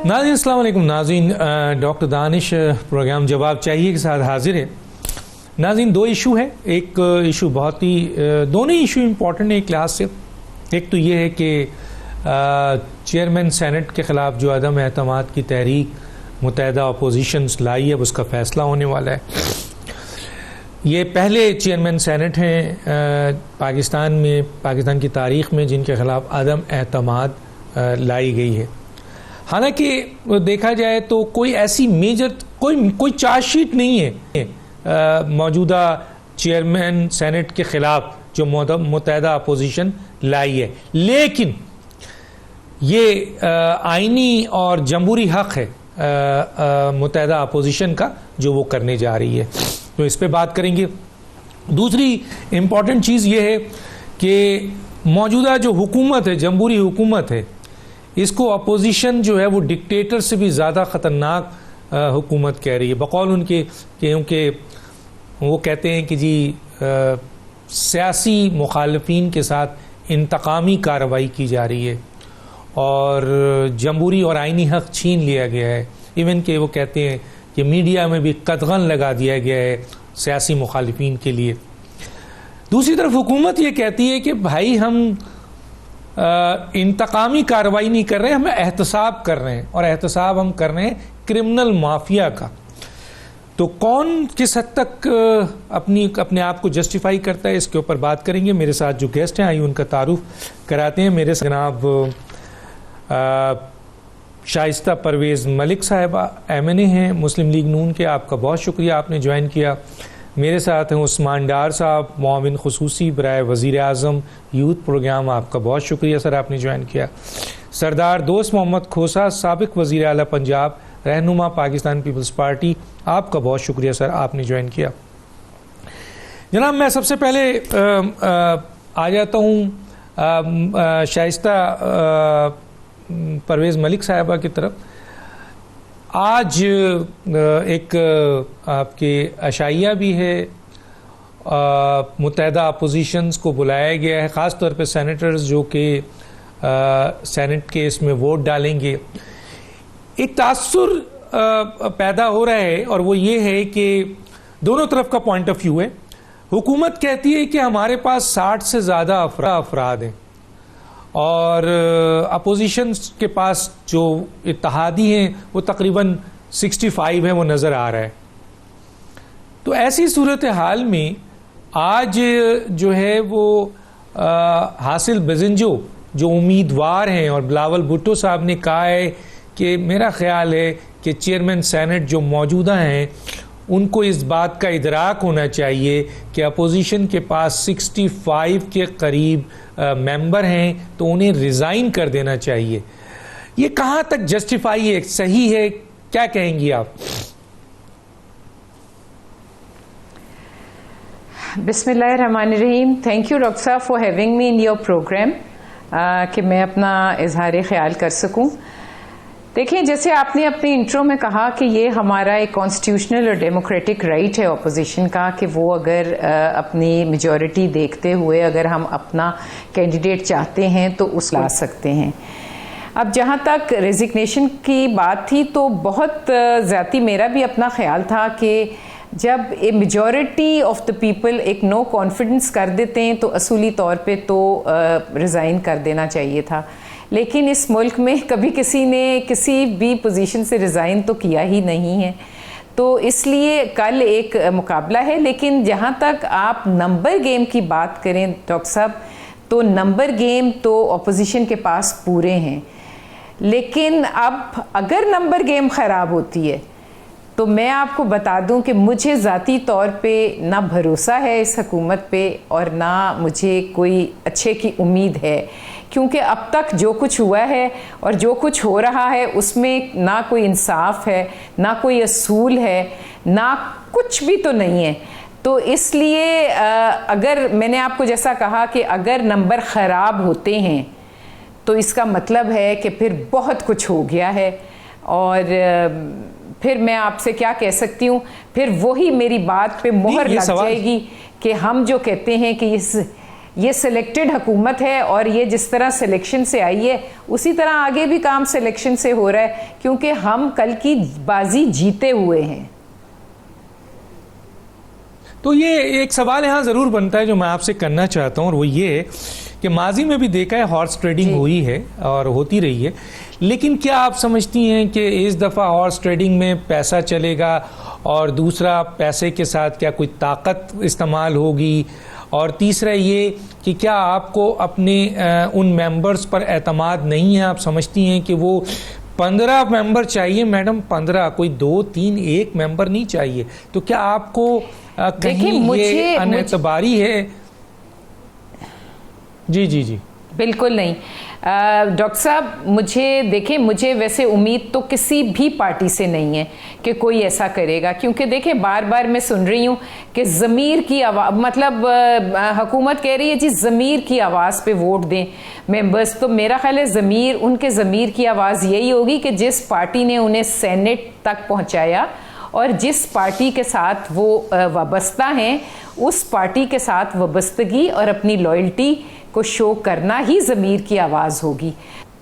नाज़रीन अस्सलाम वालेकुम। नाज़रीन डॉक्टर दानिश प्रोग्राम जवाब चाहिए के साथ हाजिर है। नाज़रीन दो इशू है, एक इशू बहुत ही दोनों ही इशू इम्पॉर्टेंट है क्लास से। एक तो ये है कि चेयरमैन सेनेट के ख़िलाफ़ जो अदम एतमाद की तहरीक मुत्तहिदा अपोजिशन लाई है उसका फ़ैसला होने वाला है। ये पहले चेयरमैन सेनेट हैं पाकिस्तान की तारीख़ में जिनके ख़िलाफ़ अदम एतमाद लाई गई है। हालांकि देखा जाए तो कोई ऐसी मेजर कोई चार्जशीट नहीं है मौजूदा चेयरमैन सेनेट के ख़िलाफ़ जो मुत्तहिदा अपोजिशन लाई है, लेकिन ये आइनी और जमहूरी हक़ है मुत्तहिदा अपोजिशन का जो वो करने जा रही है, तो इस पे बात करेंगे। दूसरी इम्पॉर्टेंट चीज़ ये है कि मौजूदा जो हुकूमत है, जमहूरी हुकूमत है, इसको अपोजिशन जो है वो डिक्टेटर से भी ज़्यादा ख़तरनाक हुकूमत कह रही है। बकौल उनके क्योंकि वो कहते हैं कि जी सियासी मुखालफिन के साथ इंतकामी कार्रवाई की जा रही है और जमहूरी और आइनी हक़ छीन लिया गया है। इवन के वो कहते हैं कि मीडिया में भी कतगन लगा दिया गया है सियासी मुखालिफिन के लिए। दूसरी तरफ हुकूमत ये कहती है कि भाई हम इंतकामी कार्रवाई नहीं कर रहे हैं, हम एहतसाब कर रहे हैं, और एहतसाब हम कर रहे हैं क्रिमिनल माफिया का। तो कौन किस हद तक अपने आप को जस्टिफाई करता है, इसके ऊपर बात करेंगे। मेरे साथ जो गेस्ट हैं आइए उनका तारुफ कराते हैं। मेरे जनाब शाइस्ता परवेज़ मलिक साहिबा MNA हैं मुस्लिम लीग नून के, आपका बहुत शुक्रिया आपने ज्वाइन किया। मेरे साथ हैं उस्मान डार साहब, मुआविन खुसूसी बराए वज़ीर आज़म यूथ प्रोग्राम, आपका बहुत शुक्रिया सर आपने ज्वाइन किया। सरदार दोस्त मोहम्मद खोसा, साबिक़ वज़ीर आला पंजाब, रहनुमा पाकिस्तान पीपल्स पार्टी, आपका बहुत शुक्रिया सर आपने ज्वाइन किया। जनाब मैं सबसे पहले आ जाता हूँ शाइस्ता परवेज़ मलिक साहिबा की तरफ। आज एक आपके अशाइया भी है, मुत्तहिदा अपोजिशंस को बुलाया गया है, ख़ास तौर पे सेनेटर्स जो कि सेनेट के इसमें वोट डालेंगे। एक तासुर पैदा हो रहा है और वो ये है कि दोनों तरफ का पॉइंट ऑफ व्यू है। हुकूमत कहती है कि हमारे पास 60 से ज़्यादा अफराद हैं और अपोजिशन के पास जो इत्तेहादी हैं वो तकरीबन 65 है, वो नज़र आ रहा है। तो ऐसी सूरत हाल में आज जो है वो हासिल बजिंजो जो उम्मीदवार हैं, और बिलावल भुट्टो साहब ने कहा है कि मेरा ख्याल है कि चेयरमैन सेनेट जो मौजूदा हैं उनको इस बात का इदराक होना चाहिए कि अपोजिशन के पास 65 के करीब मेंबर हैं, तो उन्हें रिज़ाइन कर देना चाहिए। ये कहाँ तक जस्टिफाई है, सही है, क्या कहेंगी आप? बिस्मिल्लाहिर्रहमानिर्रहीम। थैंक यू डॉक्टर साहब for having me in your programme कि मैं अपना इजहार ख्याल कर सकूं। देखिए, जैसे आपने अपने इंट्रो में कहा कि ये हमारा एक कॉन्स्टिट्यूशनल और डेमोक्रेटिक राइट है अपोजिशन का कि वो अगर अपनी मेजॉरिटी देखते हुए अगर हम अपना कैंडिडेट चाहते हैं तो उस ला सकते हैं। अब जहाँ तक रेजिग्नेशन की बात थी तो बहुत ज़्यादा मेरा भी अपना ख्याल था कि जब ए मेजॉरिटी ऑफ द पीपल एक नो कॉन्फिडेंस कर देते हैं तो असूली तौर पे तो रिज़ाइन कर देना चाहिए था। लेकिन इस मुल्क में कभी किसी ने किसी भी पोजीशन से रिज़ाइन तो किया ही नहीं है, तो इसलिए कल एक मुकाबला है। लेकिन जहाँ तक आप नंबर गेम की बात करें डॉक्टर साहब, तो नंबर गेम तो अपोजिशन के पास पूरे हैं। लेकिन अब अगर नंबर गेम ख़राब होती है तो मैं आपको बता दूं कि मुझे ज़ाती तौर पे ना भरोसा है इस हुकूमत पे और ना मुझे कोई अच्छे की उम्मीद है, क्योंकि अब तक जो कुछ हुआ है और जो कुछ हो रहा है उसमें ना कोई इंसाफ है, ना कोई असूल है, ना कुछ भी तो नहीं है। तो इसलिए अगर मैंने आपको जैसा कहा कि अगर नंबर ख़राब होते हैं तो इसका मतलब है कि फिर बहुत कुछ हो गया है, और फिर मैं आपसे क्या कह सकती हूँ, फिर वही मेरी बात पे मोहर लग जाएगी कि हम जो कहते हैं कि इस ये सिलेक्टेड हुकूमत है और ये जिस तरह सिलेक्शन से आई है उसी तरह आगे भी काम सिलेक्शन से हो रहा है, क्योंकि हम कल की बाजी जीते हुए हैं। तो ये एक सवाल यहाँ ज़रूर बनता है जो मैं आपसे करना चाहता हूँ, और वो ये है कि माजी में भी देखा है हॉर्स ट्रेडिंग हुई है और होती रही है, लेकिन क्या आप समझती हैं कि इस दफ़ा हॉर्स ट्रेडिंग में पैसा चलेगा, और दूसरा पैसे के साथ क्या कोई ताकत इस्तेमाल होगी, और तीसरा ये कि क्या आपको अपने उन मेंबर्स पर एतमाद नहीं है? आप समझती हैं कि वो 15 मेंबर चाहिए मैडम, 15, कोई 2, 3, 1 मेंबर नहीं चाहिए, तो क्या आपको कहीं ये अनएतबारी है? जी जी जी, बिल्कुल नहीं डॉक्टर साहब, मुझे वैसे उम्मीद तो किसी भी पार्टी से नहीं है कि कोई ऐसा करेगा, क्योंकि देखें बार बार मैं सुन रही हूँ कि ज़मीर की आवाज़, मतलब हुकूमत कह रही है जी ज़मीर की आवाज़ पे वोट दें मेंबर्स, तो मेरा ख्याल है उनके ज़मीर की आवाज़ यही होगी कि जिस पार्टी ने उन्हें सेनेट तक पहुँचाया और जिस पार्टी के साथ वो वाबस्ता हैं, उस पार्टी के साथ वाबस्तगी और अपनी लॉयल्टी को शो करना ही ज़मीर की आवाज़ होगी।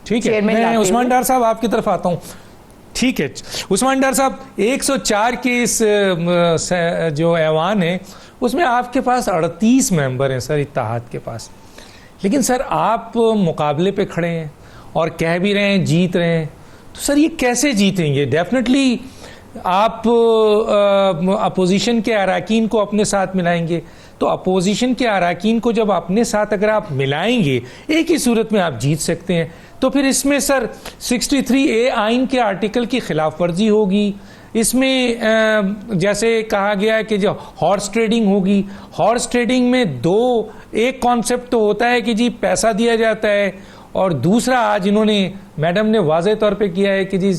ठीक है, मैं उस्मान डार साहब आपकी तरफ आता हूँ। ठीक है उस्मान डार साहब, 104 के इस जो ऐवान है उसमें आपके पास 38 मेंबर हैं सर इत्तेहाद के पास, लेकिन सर आप मुकाबले पे खड़े हैं और कह भी रहे हैं जीत रहे हैं, तो सर ये कैसे जीतेंगे? डेफिनेटली आप अपोजिशन के अराकीन को अपने साथ मिलाएंगे, तो अपोजिशन के अराकीन को जब अपने साथ अगर आप मिलाएंगे एक ही सूरत में आप जीत सकते हैं। तो फिर इसमें सर 63A आइन के आर्टिकल की खिलाफ वर्जी होगी, इसमें जैसे कहा गया है कि जो हॉर्स ट्रेडिंग होगी, हॉर्स ट्रेडिंग में एक कॉन्सेप्ट तो होता है कि जी पैसा दिया जाता है, और दूसरा आज इन्होंने मैडम ने वाज़ेह तौर पे किया है कि जी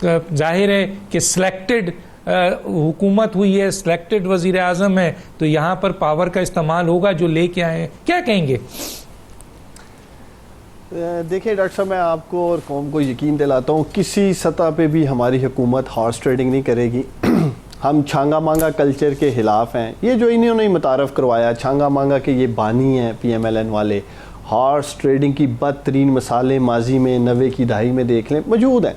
जाहिर है कि सिलेक्टेड हुकूमत हुई है, सिलेक्टेड वज़ीर आज़म है, तो यहाँ पर पावर का इस्तेमाल होगा जो लेके आए हैं। क्या कहेंगे? देखिए डॉक्टर साहब, मैं आपको और कौम को यकीन दिलाता हूँ किसी सतह पे भी हमारी हुकूमत हॉर्स ट्रेडिंग नहीं करेगी। हम छांगा मांगा कल्चर के ख़िलाफ़ हैं। ये जो इन्होंने मुतारफ़ करवाया छांगा मांगा के ये बानी हैं PMLN वाले, हॉर्स ट्रेडिंग की बदतरीन मिसालें माजी में 90 की दहाई में देख लें मौजूद हैं।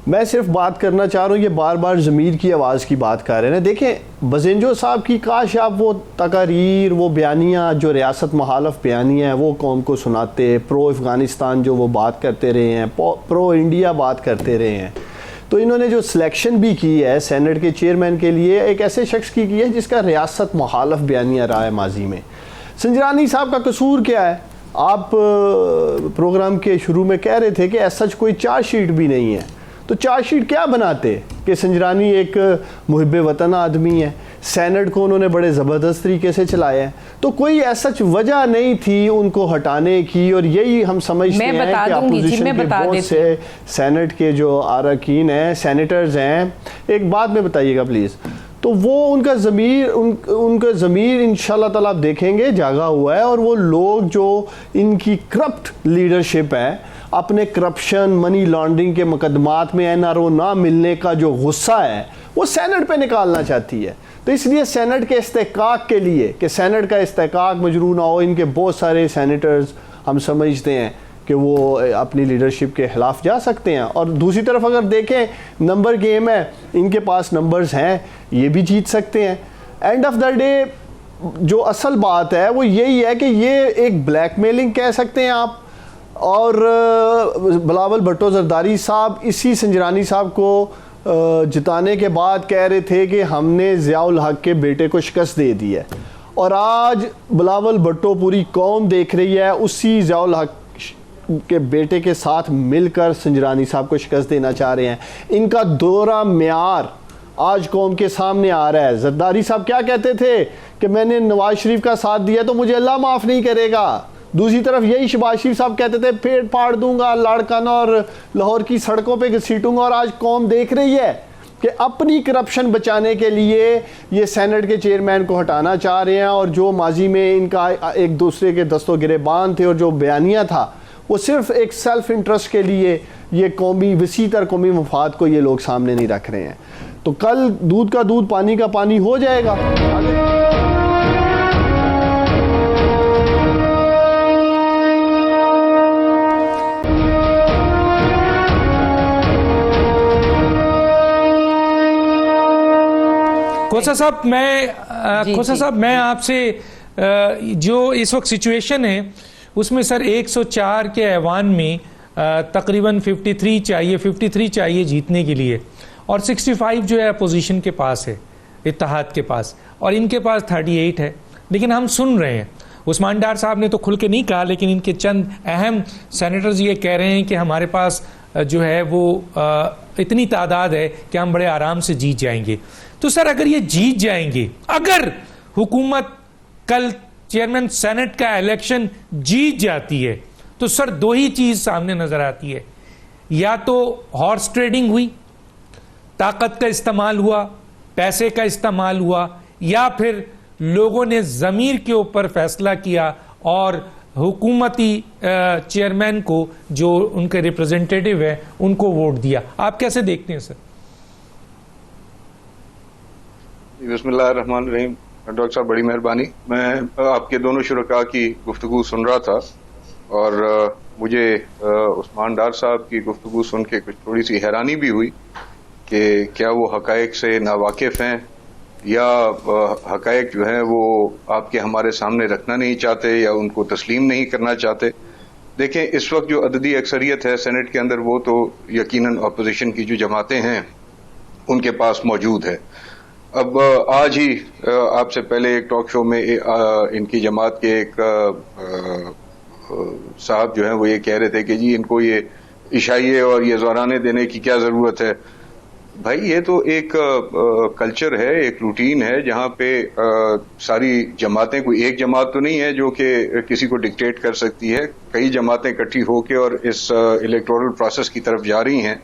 मैं सिर्फ बात करना चाह रहा हूँ, ये बार बार ज़मीर की आवाज़ की बात कर रहे हैं। देखें बजेंजो साहब की काश आप वो तकारीर, वो बयानियाँ जो रियासत मुखालफ बयानियाँ हैं वो कौम को सुनाते, प्रो अफ़गानिस्तान जो वो बात करते रहे हैं, प्रो इंडिया बात करते रहे हैं। तो इन्होंने जो सिलेक्शन भी की है सेनेट के चेयरमैन के लिए, एक ऐसे शख्स की है जिसका रियासत मुखालफ बयानियाँ रहा है माजी में। संजरानी साहब का कसूर क्या है? आप प्रोग्राम के शुरू में कह रहे थे कि ऐसा कोई चार्जशीट भी नहीं है, तो चार्जशीट क्या बनाते कि संजरानी एक मुहिब वतन आदमी है, सेनेट को उन्होंने बड़े ज़बरदस्त तरीके से चलाया है, तो कोई ऐसा वजह नहीं थी उनको हटाने की। और यही हम समझते हैं कि अपोजिशन के बहुत से सेनेट के जो अरकान हैं, सेनेटर्स हैं, एक बात में बताइएगा प्लीज़, तो वो उनका ज़मीर इंशाल्लाह ताला आप देखेंगे जागा हुआ है, और वो लोग जो इनकी करप्ट लीडरशिप है, अपने करप्शन मनी लॉन्ड्रिंग के मुकदमात में NRO ना मिलने का जो गुस्सा है वो सेनेट पे निकालना चाहती है। तो इसलिए सेनेट के इस्तेकाक के लिए कि सेनेट का इस्तेकाक मजरू ना हो, इनके बहुत सारे सेनेटर्स हम समझते हैं कि वो अपनी लीडरशिप के ख़िलाफ़ जा सकते हैं। और दूसरी तरफ अगर देखें नंबर गेम है, इनके पास नंबर्स हैं, ये भी जीत सकते हैं। एंड ऑफ द डे जो असल बात है वो यही है कि ये एक ब्लैकमेलिंग कह सकते हैं आप। और बिलावल भुट्टो जरदारी साहब इसी संजरानी साहब को जिताने के बाद कह रहे थे कि हमने ज़ियाउल हक के बेटे को शिकस्त दे दी है, और आज बिलावल भुट्टो पूरी कौम देख रही है उसी ज़ियाउल हक के बेटे के साथ मिलकर संजरानी साहब को शिकस्त देना चाह रहे हैं। इनका दोहरा म्यार आज कौम के सामने आ रहा है। जरदारी साहब क्या कहते थे कि मैंने नवाज शरीफ का साथ दिया तो मुझे अल्लाह माफ़ नहीं करेगा, दूसरी तरफ यही शहबाज शरीफ साहब कहते थे पेड़ फाड़ दूंगा, लाड़काना और लाहौर की सड़कों पे घसीटूंगा। और आज कौम देख रही है कि अपनी करप्शन बचाने के लिए ये सेनेट के चेयरमैन को हटाना चाह रहे हैं, और जो माजी में इनका एक दूसरे के दस्तों गिरेबान थे और जो बयानिया था वो सिर्फ एक सेल्फ इंटरेस्ट के लिए, ये कौमी वसी तर कौमी मफाद को ये लोग सामने नहीं रख रहे हैं। तो कल दूध का दूध पानी का पानी हो जाएगा। खोसा साहब मैं आपसे जो इस वक्त सिचुएशन है उसमें सर 104 के ऐवान में तकरीबन 53 चाहिए जीतने के लिए, और 65 जो है अपोजिशन के पास है, इत्तेहाद के पास, और इनके पास 38 है। लेकिन हम सुन रहे हैं, उस्मान डार साहब ने तो खुल के नहीं कहा, लेकिन इनके चंद अहम सेनेटर्स ये कह रहे हैं कि हमारे पास जो है वो इतनी तादाद है कि हम बड़े आराम से जीत जाएंगे। तो सर अगर ये जीत जाएंगे, अगर हुकूमत कल चेयरमैन सेनेट का इलेक्शन जीत जाती है, तो सर दो ही चीज सामने नजर आती है, या तो हॉर्स ट्रेडिंग हुई, ताकत का इस्तेमाल हुआ, पैसे का इस्तेमाल हुआ, या फिर लोगों ने जमीर के ऊपर फैसला किया और हुकूमती चेयरमैन को जो उनके रिप्रेजेंटेटिव है उनको वोट दिया। आप कैसे देखते हैं सर? बिस्मिल्लाहिर्रहमानिर्रहीम। डॉक्टर साहब बड़ी मेहरबानी। मैं आपके दोनों शुरका की गुफ्तगू सुन रहा था और मुझे उस्मान डार साहब की गुफ्तगू सुन के कुछ थोड़ी सी हैरानी भी हुई कि क्या वो हकायक से नावाकिफ हैं या हकायक जो हैं वो आपके हमारे सामने रखना नहीं चाहते या उनको तस्लीम नहीं करना चाहते। देखें, इस वक्त जो अददी अक्सरियत है सेनेट के अंदर वो तो यकीनन अपोजिशन की जो जमातें हैं उनके पास मौजूद है। अब आज ही आपसे पहले एक टॉक शो में इनकी जमात के एक साहब जो हैं वो ये कह रहे थे कि जी इनको ये इशाइये और ये ज़ोराने देने की क्या ज़रूरत है। भाई ये तो एक कल्चर है, एक रूटीन है जहाँ पे सारी जमातें, कोई एक जमात तो नहीं है जो कि किसी को डिक्टेट कर सकती है। कई जमातें इकट्ठी होकर और इस इलेक्टोरल प्रोसेस की तरफ जा रही हैं।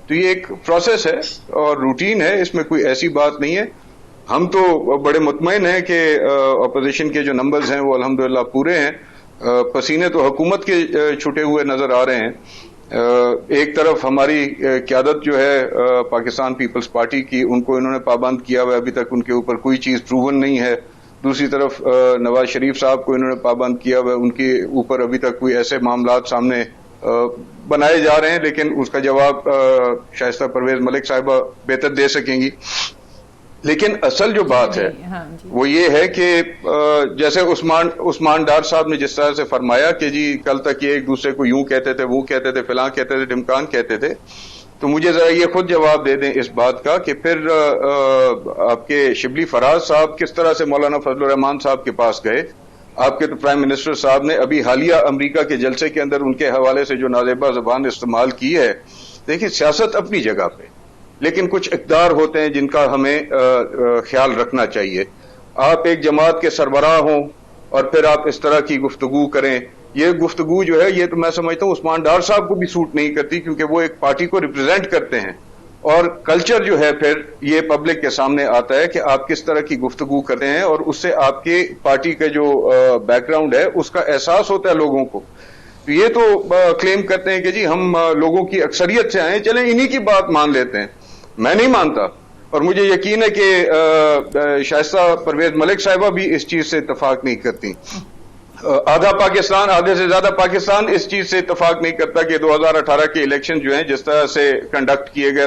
तो ये एक प्रोसेस है और रूटीन है, इसमें कोई ऐसी बात नहीं है। हम तो बड़े मुतमईन हैं कि अपोजिशन के जो नंबर्स हैं वो अल्हम्दुलिल्लाह पूरे हैं। पसीने तो हुकूमत के छुटे हुए नजर आ रहे हैं। एक तरफ हमारी क़यादत जो है पाकिस्तान पीपल्स पार्टी की, उनको इन्होंने पाबंद किया हुआ, अभी तक उनके ऊपर कोई चीज प्रूवन नहीं है। दूसरी तरफ नवाज शरीफ साहब को इन्होंने पाबंद किया हुआ, उनके ऊपर अभी तक कोई ऐसे मामलात सामने बनाए जा रहे हैं, लेकिन उसका जवाब शाइस्ता परवेज मलिक साहिबा बेहतर दे सकेंगी। लेकिन असल जो बात है वो ये है कि जैसे उस्मान डार साहब ने जिस तरह से फरमाया कि जी कल तक ये एक दूसरे को यूं कहते थे, वो कहते थे, फिलां कहते थे, ढिमकान कहते थे, तो मुझे जरा ये खुद जवाब दे दें इस बात का कि फिर आपके शिबली फराज साहब किस तरह से मौलाना फजलुर रहमान साहब के पास गए। आपके तो प्राइम मिनिस्टर साहब ने अभी हालिया अमरीका के जलसे के अंदर उनके हवाले से जो नाजेबा जबान इस्तेमाल की है। देखिए, सियासत अपनी जगह पे, लेकिन कुछ इक़्तिदार होते हैं जिनका हमें ख्याल रखना चाहिए। आप एक जमात के सरबराह हों और फिर आप इस तरह की गुफ्तगू करें, ये गुफ्तगू जो है ये तो मैं समझता हूँ उस्मान डार साहब को भी सूट नहीं करती, क्योंकि वो एक पार्टी को रिप्रेजेंट करते हैं। और कल्चर जो है फिर ये पब्लिक के सामने आता है कि आप किस तरह की गुफ्तगू करते हैं और उससे आपके पार्टी का जो बैकग्राउंड है उसका एहसास होता है लोगों को। तो ये तो क्लेम करते हैं कि जी हम लोगों की अक्सरियत से आए, चलें इन्हीं की बात मान लेते हैं। मैं नहीं मानता, और मुझे यकीन है कि शाइस्ता परवेज मलिक साहिबा भी इस चीज से इत्तफाक नहीं करती। आधा पाकिस्तान, आधे से ज्यादा पाकिस्तान इस चीज से इत्तफाक नहीं करता कि 2018 के इलेक्शन जो हैं जिस तरह से कंडक्ट किए गए,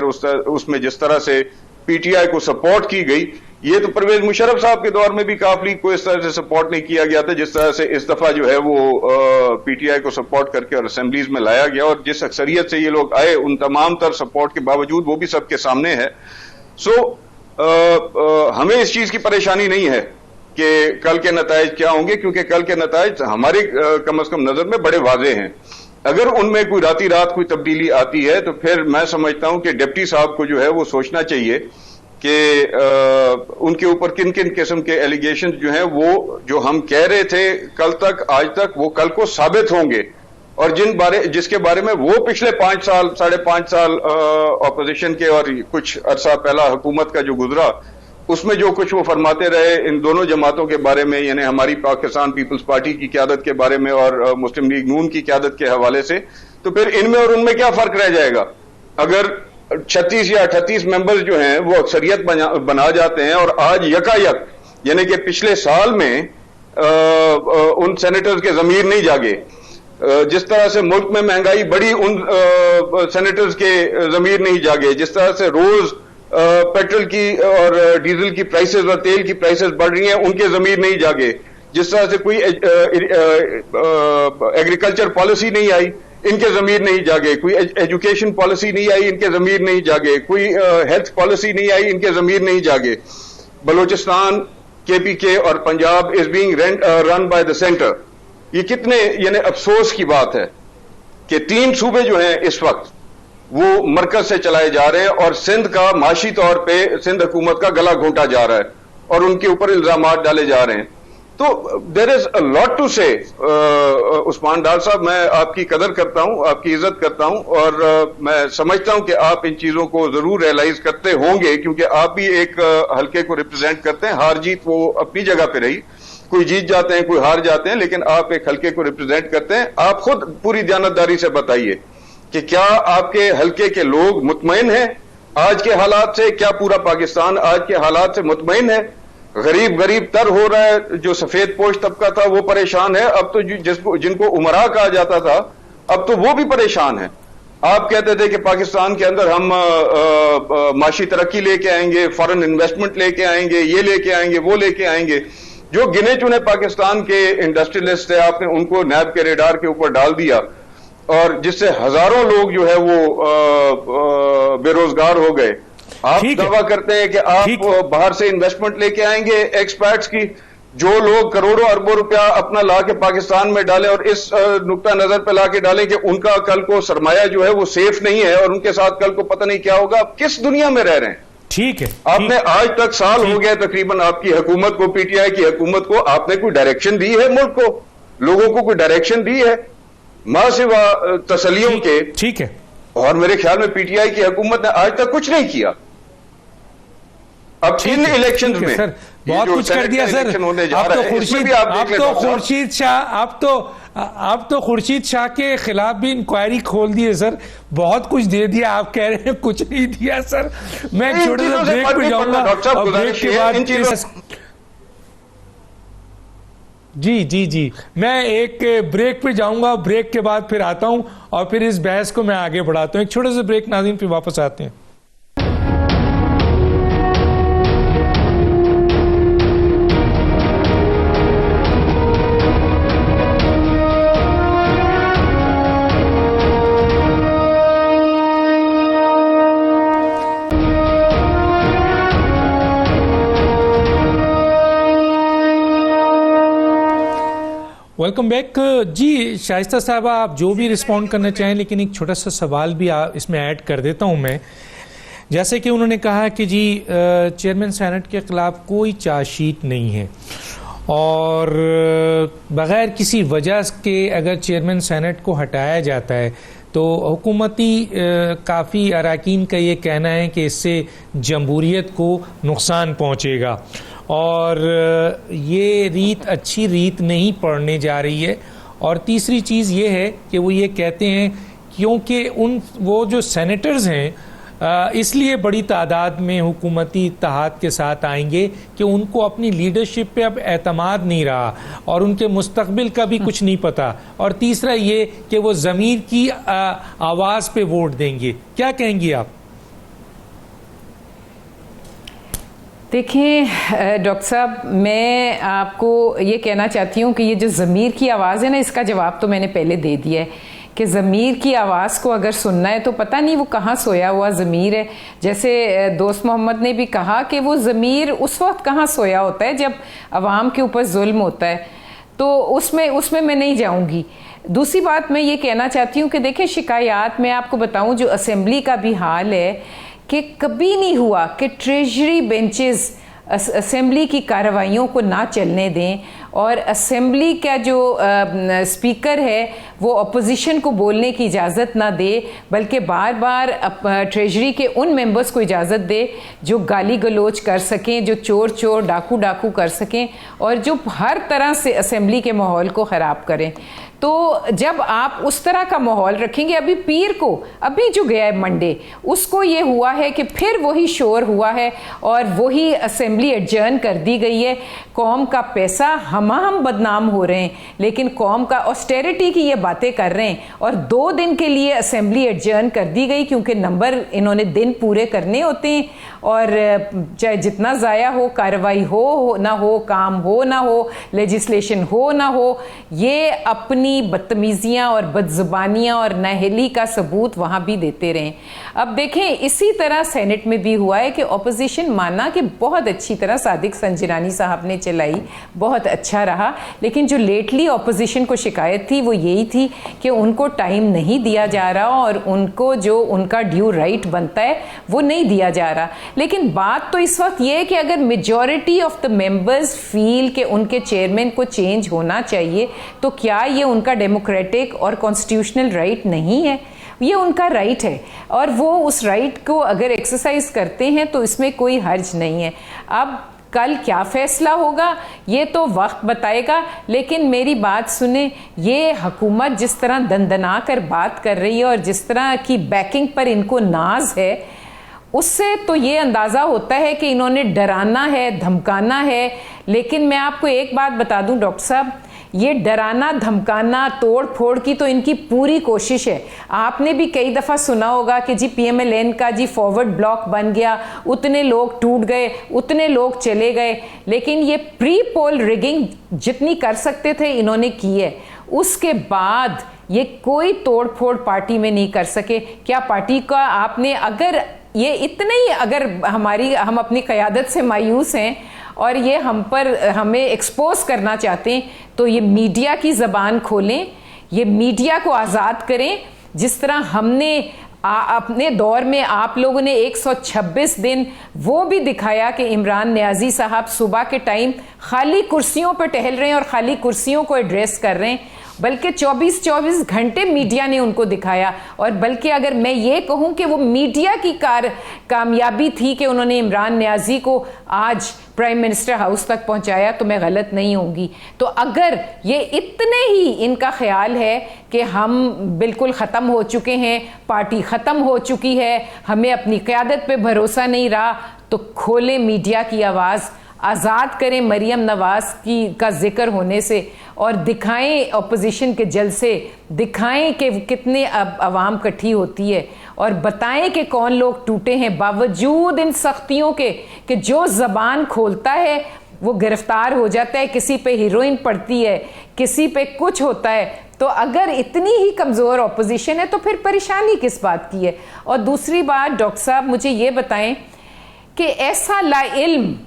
उसमें जिस तरह से पीटीआई को सपोर्ट की गई, ये तो परवेज मुशर्रफ साहब के दौर में भी काफ लीग को इस तरह से सपोर्ट नहीं किया गया था जिस तरह से इस दफा जो है वो पीटीआई को सपोर्ट करके और असेंबलीज में लाया गया। और जिस अक्सरियत से ये लोग आए उन तमाम तर सपोर्ट के बावजूद वो भी सबके सामने है। हमें इस चीज की परेशानी नहीं है कि कल के नताइज क्या होंगे, क्योंकि कल के नताइज हमारे कम अज कम नजर में बड़े वाजे हैं। अगर उनमें कोई राती रात कोई तब्दीली आती है तो फिर मैं समझता हूं कि डिप्टी साहब को जो है वो सोचना चाहिए कि उनके ऊपर किन किन किस्म के एलिगेशन जो हैं वो जो हम कह रहे थे कल तक, आज तक, वो कल को साबित होंगे। और जिसके बारे में वो पिछले 5 साल, 5.5 साल ऑपोजिशन के और कुछ अरसा पहला हुकूमत का जो गुजरा, उसमें जो कुछ वो फरमाते रहे इन दोनों जमातों के बारे में, यानी हमारी पाकिस्तान पीपल्स पार्टी की क़यादत के बारे में और मुस्लिम लीग नून की क़यादत के हवाले से, तो फिर इनमें और उनमें क्या फर्क रह जाएगा? अगर 36 या 38 मेंबर्स जो हैं वो अक्सरियत बना जाते हैं और आज यकायक, यानी कि पिछले साल में उन सेनेटर्स के ज़मीर नहीं जागे, जिस तरह से मुल्क में महंगाई बढ़ी उन सेनेटर्स के ज़मीर नहीं जागे, जिस तरह से रोज पेट्रोल की और डीजल की प्राइसेस और तेल की प्राइसेस बढ़ रही हैं, उनके ज़मीर नहीं जागे। जिस तरह से कोई एग्रीकल्चर पॉलिसी नहीं आई, इनके ज़मीर नहीं जागे। कोई एजुकेशन पॉलिसी नहीं आई, इनके ज़मीर नहीं जागे। कोई हेल्थ पॉलिसी नहीं आई, इनके ज़मीर नहीं जागे। बलूचिस्तान, KPK और Punjab is being run by the centre. ये कितने यानी अफसोस की बात है कि 3 सूबे जो हैं इस वक्त वो मरकज से चलाए जा रहे हैं और सिंध का माशी तौर पे सिंध हुकूमत का गला घोंटा जा रहा है और उनके ऊपर इल्जामात डाले जा रहे हैं। तो there is a lot to say. Usman डार साहब, मैं आपकी कदर करता हूं, आपकी इज्जत करता हूं और मैं समझता हूं कि आप इन चीजों को जरूर रियलाइज करते होंगे, क्योंकि आप भी एक हल्के को रिप्रेजेंट करते हैं। हार जीत वो अपनी जगह पे रही, कोई जीत जाते हैं, कोई हार जाते हैं, लेकिन आप एक हल्के को रिप्रेजेंट करते हैं। आप खुद पूरी दयानतदारी से बताइए कि क्या आपके हल्के के लोग मुतमईन हैं आज के हालात से? क्या पूरा पाकिस्तान आज के हालात से मुतमईन है? गरीब तर हो रहा है, जो सफेद पोश तबका था वो परेशान है। अब तो जिनको उमरा कहा जाता था, अब तो वो भी परेशान है। आप कहते थे कि पाकिस्तान के अंदर हम माशी तरक्की लेके आएंगे, फॉरेन इन्वेस्टमेंट लेके आएंगे, ये लेके आएंगे, वो लेके आएंगे। जो गिने चुने पाकिस्तान के इंडस्ट्रियलिस्ट थे, आपने उनको नैब के रेडार के ऊपर डाल दिया और जिससे हजारों लोग जो है वो बेरोजगार हो गए। आप दावा करते हैं कि आप बाहर से इन्वेस्टमेंट लेके आएंगे एक्सपर्ट्स की। जो लोग करोड़ों अरबों रुपया अपना ला के पाकिस्तान में डालें और इस नुक्ता नजर पे ला के डालें कि उनका कल को सरमाया जो है वो सेफ नहीं है और उनके साथ कल को पता नहीं क्या होगा। आप किस दुनिया में रह रहे हैं? ठीक है, आपने आज तक साल हो गया तकरीबन आपकी हुकूमत को, PTI की हुकूमत को, आपने कोई डायरेक्शन दी है मुल्क को? लोगों को कोई डायरेक्शन दी है? मां सिवा तसलियों के। ठीक है, और मेरे ख्याल में PTI की हुकूमत ने आज तक कुछ नहीं किया। अब इन इलेक्शंस में सर बहुत कुछ कर दिया सर। आप तो खुर्शीद शाह के खिलाफ भी इंक्वायरी खोल दिए सर, बहुत कुछ दे दिया। आप कह रहे हैं कुछ नहीं दिया सर। मैं एक छोटे से ब्रेक पे जाऊंगा और ब्रेक के बाद जी मैं एक ब्रेक पे जाऊंगा, ब्रेक के बाद फिर आता हूं और फिर इस बहस को मैं आगे बढ़ाता हूं। एक छोटे से ब्रेक नाज़रीन, फिर वापस आते हैं। वेलकम बैक जी। शाइस्ता साहबा, आप जो भी रिस्पॉन्ड करना चाहें, लेकिन एक छोटा सा सवाल भी इसमें ऐड कर देता हूं मैं। जैसे कि उन्होंने कहा कि जी चेयरमैन सेनेट के खिलाफ कोई चार्जशीट नहीं है और बग़ैर किसी वजह के अगर चेयरमैन सेनेट को हटाया जाता है तो हुकूमती काफ़ी अरकान का ये कहना है कि इससे जमहूरियत को नुकसान पहुँचेगा और ये रीत अच्छी रीत नहीं पड़ने जा रही है। और तीसरी चीज़ ये है कि वो ये कहते हैं क्योंकि वो जो सेनेटर्स हैं इसलिए बड़ी तादाद में हुकूमती इत्तेहाद के साथ आएंगे कि उनको अपनी लीडरशिप पे अब एतमाद नहीं रहा और उनके मुस्तकबिल का भी कुछ नहीं पता। और तीसरा ये कि वो ज़मीर की आवाज़ पे वोट देंगे। क्या कहेंगी आप? देखिए डॉक्टर साहब, मैं आपको ये कहना चाहती हूँ कि ये जो ज़मीर की आवाज़ है ना, इसका जवाब तो मैंने पहले दे दिया है कि ज़मीर की आवाज़ को अगर सुनना है तो पता नहीं वो कहाँ सोया हुआ ज़मीर है। जैसे दोस्त मोहम्मद ने भी कहा कि वो ज़मीर उस वक्त कहाँ सोया होता है जब आवाम के ऊपर जुल्म होता है, तो उसमें मैं नहीं जाऊँगी। दूसरी बात मैं ये कहना चाहती हूँ कि देखिए शिकायत, मैं आपको बताऊँ जो असेंबली का भी हाल है कि कभी नहीं हुआ कि ट्रेजरी बेंचेस असेंबली की कार्रवाइयों को ना चलने दें और असेंबली का जो स्पीकर है वो अपोजिशन को बोलने की इजाज़त ना दे, बल्कि बार बार ट्रेजरी के उन मेंबर्स को इजाज़त दे जो गाली गलोच कर सकें, जो चोर डाकू कर सकें और जो हर तरह से असेंबली के माहौल को ख़राब करें। तो जब आप उस तरह का माहौल रखेंगे, अभी पीर को, अभी जो गया है मंडे, उसको ये हुआ है कि फिर वही शोर हुआ है और वही असेंबली एडजर्न कर दी गई है। कौम का पैसा हम बदनाम हो रहे हैं, लेकिन कौम का ऑस्टेरिटी की ये बातें कर रहे हैं और 2 दिन के लिए असेंबली एडजर्न कर दी गई क्योंकि नंबर इन्होंने दिन पूरे करने होते हैं और चाहे जितना ज़ाया हो, कार्रवाई हो ना हो, काम हो ना हो, लेजिस्लेशन हो ना हो, ये अपनी बदतमीज़ियाँ और बदज़ुबानियाँ और नाअहली का सबूत वहाँ भी देते रहें। अब देखें इसी तरह सेनेट में भी हुआ है कि ऑपोजिशन माना कि बहुत अच्छी तरह सादिक संजरानी साहब ने चलाई, बहुत अच्छा रहा, लेकिन जो लेटली ऑपोजिशन को शिकायत थी वो यही थी कि उनको टाइम नहीं दिया जा रहा और उनको जो उनका ड्यू राइट बनता है वो नहीं दिया जा रहा। लेकिन बात तो इस वक्त ये है कि अगर majority of the members feel कि उनके चेयरमैन को चेंज होना चाहिए तो क्या ये उनका डेमोक्रेटिक और कॉन्स्टिट्यूशनल राइट नहीं है? ये उनका राइट है और वो उस राइट को अगर एक्सरसाइज करते हैं तो इसमें कोई हर्ज नहीं है। अब कल क्या फैसला होगा ये तो वक्त बताएगा, लेकिन मेरी बात सुने, ये हुकूमत जिस तरह दंदना कर बात कर रही है और जिस तरह की बैकिंग पर इनको नाज है, उससे तो ये अंदाज़ा होता है कि इन्होंने डराना है, धमकाना है। लेकिन मैं आपको एक बात बता दूं डॉक्टर साहब, ये डराना धमकाना तोड़ फोड़ की तो इनकी पूरी कोशिश है। आपने भी कई दफ़ा सुना होगा कि जी PMLN का जी फॉरवर्ड ब्लॉक बन गया, उतने लोग टूट गए, उतने लोग चले गए, लेकिन ये प्री पोल रिगिंग जितनी कर सकते थे इन्होंने की है। उसके बाद ये कोई तोड़ फोड़ पार्टी में नहीं कर सके। क्या पार्टी का आपने अगर ये इतने ही अगर हम अपनी क़यादत से मायूस हैं और ये हमें एक्सपोज करना चाहते हैं तो ये मीडिया की ज़बान खोलें, ये मीडिया को आज़ाद करें। जिस तरह हमने अपने दौर में आप लोगों ने 126 दिन वो भी दिखाया कि इमरान नियाज़ी साहब सुबह के टाइम खाली कुर्सियों पर टहल रहे हैं और खाली कुर्सियों को एड्रेस कर रहे हैं, बल्कि 24 घंटे मीडिया ने उनको दिखाया। और बल्कि अगर मैं ये कहूँ कि वो मीडिया की कामयाबी थी कि उन्होंने इमरान नियाज़ी को आज प्राइम मिनिस्टर हाउस तक पहुंचाया तो मैं गलत नहीं होंगी। तो अगर ये इतने ही इनका ख्याल है कि हम बिल्कुल ख़त्म हो चुके हैं, पार्टी ख़त्म हो चुकी है, हमें अपनी क़यादत पे भरोसा नहीं रहा, तो खोलें मीडिया की आवाज़, आज़ाद करें मरियम नवाज़ का जिक्र होने से और दिखाएं ऑपोजिशन के जलसे, दिखाएं कि कितने अब आवाम इकट्ठी होती है और बताएं कि कौन लोग टूटे हैं बावजूद इन सख्तियों के कि जो ज़बान खोलता है वो गिरफ्तार हो जाता है, किसी पे हीरोइन पड़ती है, किसी पे कुछ होता है। तो अगर इतनी ही कमज़ोर ऑपोजिशन है तो फिर परेशानी किस बात की है? और दूसरी बात डॉक्टर साहब मुझे ये बताएं कि ऐसा लाइल्म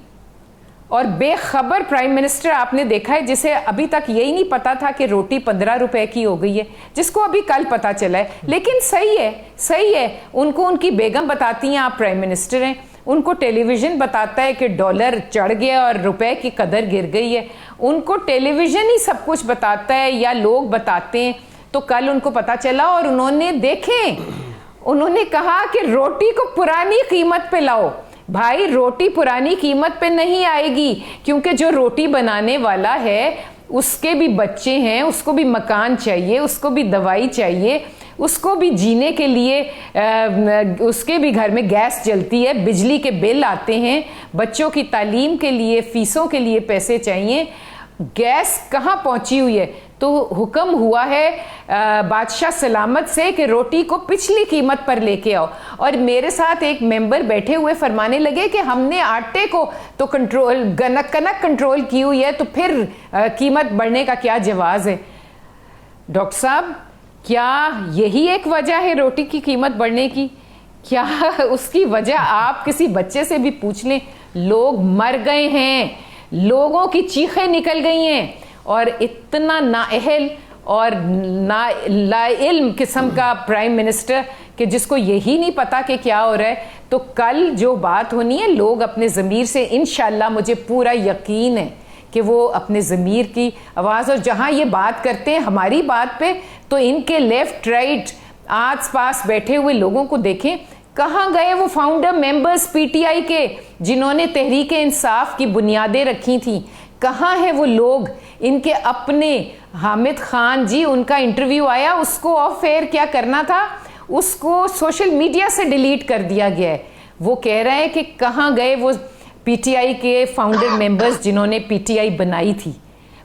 और बेखबर प्राइम मिनिस्टर आपने देखा है जिसे अभी तक यही नहीं पता था कि रोटी 15 रुपए की हो गई है, जिसको अभी कल पता चला है। लेकिन सही है, उनको उनकी बेगम बताती हैं आप प्राइम मिनिस्टर हैं, उनको टेलीविज़न बताता है कि डॉलर चढ़ गया और रुपए की कदर गिर गई है, उनको टेलीविज़न ही सब कुछ बताता है या लोग बताते हैं। तो कल उनको पता चला और उन्होंने कहा कि रोटी को पुरानी कीमत पे लाओ। भाई रोटी पुरानी कीमत पे नहीं आएगी, क्योंकि जो रोटी बनाने वाला है उसके भी बच्चे हैं, उसको भी मकान चाहिए, उसको भी दवाई चाहिए, उसको भी जीने के लिए उसके भी घर में गैस जलती है, बिजली के बिल आते हैं, बच्चों की तालीम के लिए फीसों के लिए पैसे चाहिए। गैस कहाँ पहुंची हुई है? तो हुक्म हुआ है बादशाह सलामत से कि रोटी को पिछली कीमत पर लेके आओ। और मेरे साथ एक मेंबर बैठे हुए फरमाने लगे कि हमने आटे को तो कनक कंट्रोल की हुई है, तो फिर कीमत बढ़ने का क्या जवाज है? डॉक्टर साहब, क्या यही एक वजह है रोटी की कीमत बढ़ने की? क्या उसकी वजह आप किसी बच्चे से भी पूछ लें, लोग मर गए हैं, लोगों की चीखें निकल गई हैं और इतना नाअहल और लाइल्म किस्म का प्राइम मिनिस्टर कि जिसको यही नहीं पता कि क्या हो रहा है। तो कल जो बात होनी है, लोग अपने ज़मीर से इंशाल्लाह, मुझे पूरा यकीन है कि वो अपने ज़मीर की आवाज़, और जहाँ ये बात करते हैं हमारी बात पे, तो इनके लेफ्ट राइट आस पास बैठे हुए लोगों को देखें, कहाँ गए वो फाउंडर मेंबर्स PTI के जिन्होंने तहरीक इंसाफ की बुनियादें रखी थी? कहाँ है वो लोग? इनके अपने हामिद खान जी, उनका इंटरव्यू आया, उसको ऑफ एयर क्या करना था, उसको सोशल मीडिया से डिलीट कर दिया गया है। वो कह रहे हैं कि कहाँ गए वो PTI के फाउंडर मेंबर्स जिन्होंने PTI बनाई थी?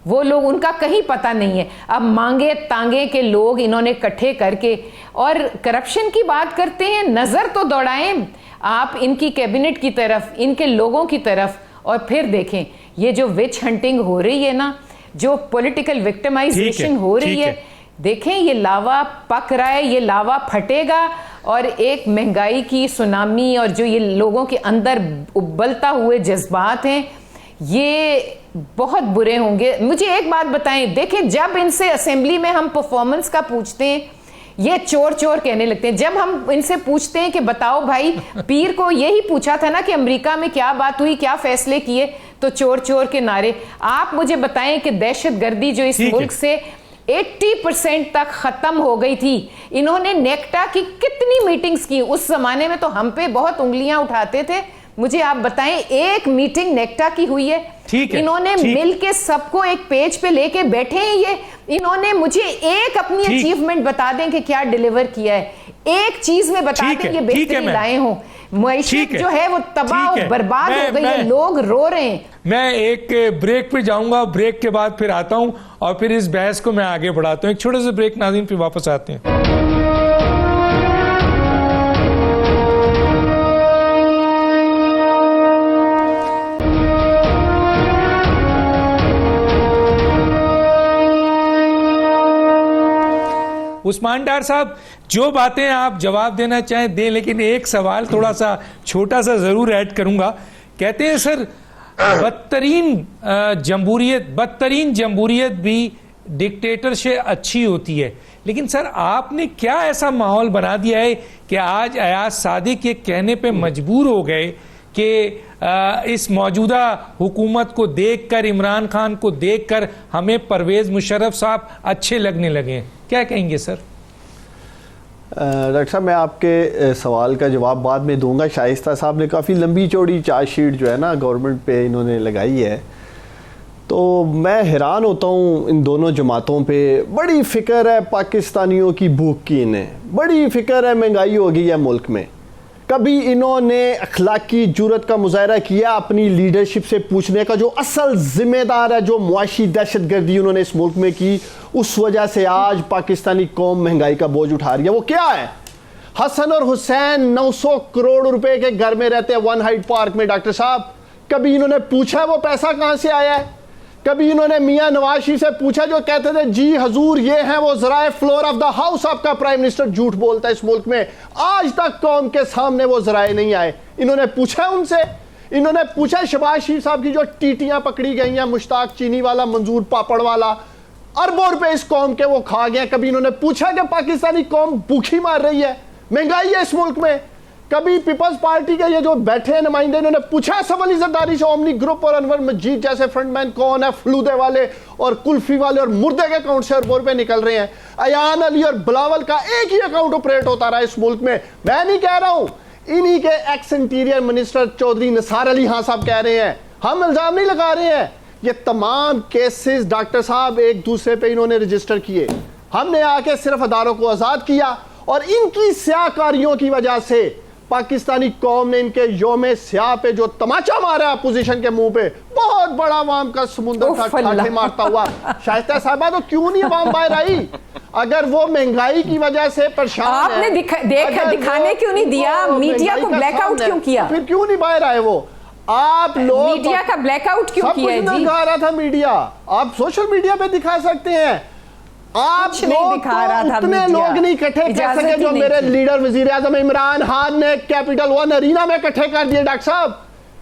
वो लोग, उनका कहीं पता नहीं है। अब मांगे तांगे के लोग इन्होंने इकट्ठे करके और करप्शन की बात करते हैं। नजर तो दौड़ाएं आप इनकी कैबिनेट की तरफ, इनके लोगों की तरफ, और फिर देखें ये जो विच हंटिंग हो रही है ना, जो पॉलिटिकल विक्टिमाइजेशन हो रही है, देखें ये लावा पक रहा है, ये लावा फटेगा और एक महंगाई की सुनामी और जो ये लोगों के अंदर उबलता हुए जज्बात हैं ये बहुत बुरे होंगे। मुझे एक बात बताएं, देखें जब इनसे असेंबली में हम परफॉर्मेंस का पूछते हैं ये चोर चोर कहने लगते हैं। जब हम इनसे पूछते हैं कि बताओ भाई, पीर को यही पूछा था ना कि अमेरिका में क्या बात हुई, क्या फैसले किए, तो चोर चोर के नारे। आप मुझे बताएं कि दहशतगर्दी जो इस मुल्क से 80% तक खत्म हो गई थी, इन्होंने नेक्टा की कितनी मीटिंग्स की? उस जमाने में तो हम पे बहुत उंगलियां उठाते थे। मुझे आप बताएं एक मीटिंग नेक्टा की हुई है? इन्होंने मिल के सबको एक पेज पे लेके बैठे हैं ये। इन्होंने मुझे एक अपनी अचीवमेंट बता दें कि क्या डिलीवर किया है, एक चीज में बता दें ये बेहतरी लाए हों। मैशत जो है वो तबाह बर्बाद हो गई है, लोग रो रहे हैं। मैं एक ब्रेक पे जाऊंगा, ब्रेक के बाद फिर आता हूं और फिर इस बहस को मैं आगे बढ़ाता हूं। एक छोटे से ब्रेक नाज़रीन, फिर वापस आते हैं। उस्मान डार साहब, जो बातें आप जवाब देना चाहें दें, लेकिन एक सवाल थोड़ा सा छोटा सा जरूर ऐड करूंगा। कहते हैं सर बदतरीन जमहूरियत भी डिक्टेटर से अच्छी होती है, लेकिन सर आपने क्या ऐसा माहौल बना दिया है कि आज अयाज सादिक के कहने पे मजबूर हो गए कि इस मौजूदा हुकूमत को देखकर, इमरान खान को देखकर हमें परवेज मुशर्रफ साहब अच्छे लगने लगे? क्या कहेंगे सर? डॉक्टर साहब, मैं आपके सवाल का जवाब बाद में दूंगा। शाइस्ता साहब ने काफ़ी लंबी चौड़ी चार्जशीट जो है ना गवर्नमेंट पे इन्होंने लगाई है, तो मैं हैरान होता हूँ इन दोनों जमातों पे। बड़ी फ़िक्र है पाकिस्तानियों की भूख की, इन्हें बड़ी फ़िक्र है महंगाई हो गई है मुल्क में। कभी इन्होंने अखलाकी जुर्रत का मुजाहरा किया अपनी लीडरशिप से पूछने का? जो असल जिम्मेदार है, जो मुआशी दहशतगर्दी उन्होंने इस मुल्क में की, उस वजह से आज पाकिस्तानी कौम महंगाई का बोझ उठा रही है। वो क्या है? हसन और हुसैन 900 करोड़ रुपए के घर में रहते हैं वन हाइट पार्क में। डॉक्टर साहब, कभी इन्होंने पूछा वो पैसा कहां से आया है? कभी इन्होंने मियां नवाज शरीफ से पूछा, जो कहते थे जी हजूर ये है वो जराए फ्लोर ऑफ द हाउस, आपका प्राइम मिनिस्टर झूठ बोलता है इस मुल्क में, आज तक कौम के सामने वो जराए नहीं आए। इन्होंने पूछा उनसे? इन्होंने पूछा शहबाज शरीफ साहब की जो टीटियां पकड़ी गई हैं, मुश्ताक चीनी वाला, मंजूर पापड़ वाला, अरबों रुपए इस कौम के वो खा गए? कभी इन्होंने पूछा कि पाकिस्तानी कौम भूखी मार रही है, महंगाई है इस मुल्क में? कभी पीपल्स पार्टी के ये जो बैठे हैं नुमाइंदे, इन्होंने पूछा सवाल इज़्ज़तदारी से ओमनी ग्रुप और अनवर मजीद जैसे फ्रंटमैन कौन है, फलूदे वाले और कुल्फी वाले और मुर्दे के अकाउंट से अरबों रुपए निकल रहे हैं? अयान अली और बिलावल का एक ही अकाउंट ऑपरेट होता रहा इस मुल्क में। मैं नहीं कह रहा हूं, इन्हीं के ex interior minister Chaudhry Nisar Ali Khan साहब कह रहे हैं, हम इल्जाम नहीं लगा रहे हैं। ये तमाम केसेस डॉक्टर साहब एक दूसरे पे इन्होंने रजिस्टर किए, हमने आके सिर्फ अदारों को आजाद किया और इनकी स्याकारियों की वजह से पाकिस्तानी कौम ने इनके योम स्याह पे जो तमाचा मारा अपोजिशन के मुंह पे, बहुत बड़ा अवाम का समुंदर था ठाठे मारता हुआ। शाइस्ता साहबा, तो क्यों नहीं अवाम बाहर आई? अगर वो महंगाई की वजह से परेशान आपने दिखाने क्यों नहीं दिया? मीडिया को ब्लैकआउट क्यों किया? फिर क्यों नहीं बाहर आए वो? आप लोग मीडिया का ब्लैकआउट क्यों किया जी? दिखा रहा था मीडिया, आप सोशल मीडिया पे दिखा सकते हैं। आप लोग दिखा रहा था, उतने लोग नहीं इकट्ठे कर सके जो मेरे लीडर वजीर आजम इमरान खान ने कैपिटल वन अरीना में इकट्ठे कर दिए। डॉक्टर साहब,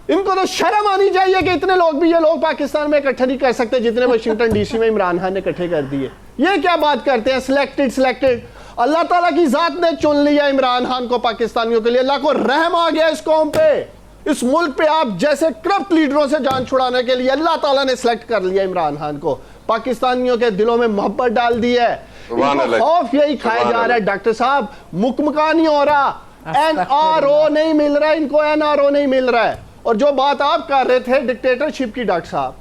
इनको तो शर्म आनी चाहिए कि इतने लोग भी ये लोग पाकिस्तान में इकट्ठे नहीं कर सकते जितने वाशिंगटन डीसी में इमरान खान ने इकट्ठे कर दिए। ये क्या बात करते हैं? सिलेक्टेड अल्लाह ताला की जात ने चुन लिया इमरान खान को पाकिस्तानियों के लिए। अल्लाह को रहम आ गया इस कौम पे, इस मुल्क पे। आप जैसे करप्ट लीडरों से जान छुड़ाने के लिए अल्लाह ताला ने सिलेक्ट कर लिया इमरान खान को, पाकिस्तानियों के दिलों में मोहब्बत डाल दी है। खौफ यही खाया जा रहा है डॉक्टर साहब, मुकमका नहीं हो रहा, एनआरओ नहीं मिल रहा है इनको, एनआरओ नहीं मिल रहा है। और जो बात आप कर रहे थे डिक्टेटरशिप की, डॉक्टर साहब,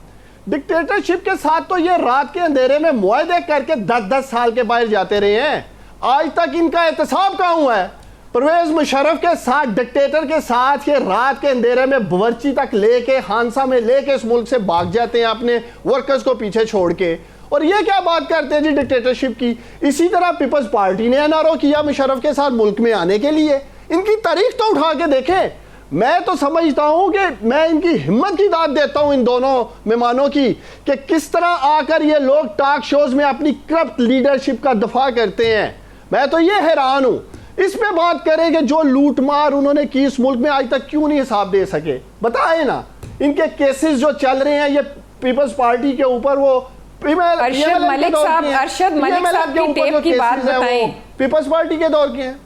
डिक्टेटरशिप के साथ तो ये रात के अंधेरे में मुआहदे करके 10-10 साल के बाहर जाते रहे हैं, आज तक इनका एहतसाब कहाँ हुआ है? परवेज मुशर्रफ के साथ, डिक्टेटर के साथ ये रात के अंधेरे में बवर्ची तक लेके, हांसा में लेके इस मुल्क से भाग जाते हैं अपने वर्कर्स को पीछे छोड़ के। और ये क्या बात करते हैं जी डिक्टेटरशिप की। इसी तरह पीपल्स पार्टी ने एनआरओ किया मुशर्रफ के साथ मुल्क में आने के लिए। इनकी तारीख तो उठा के देखें। मैं तो समझता हूं कि मैं इनकी हिम्मत की दाद देता हूं इन दोनों मेहमानों की, कि किस तरह आकर ये लोग टॉक शोज में अपनी करप्ट लीडरशिप का दफा करते हैं। मैं तो ये हैरान हूं। इस पे बात करें कि जो लूट मार उन्होंने की इस मुल्क में, आज तक क्यों नहीं हिसाब दे सके, बताएं ना। इनके केसेस जो चल रहे हैं ये पीपल्स पार्टी के ऊपर, वो अरशद मलिक साहब की टेप की बात बताएं, पीपल्स पार्टी के दौर के हैं।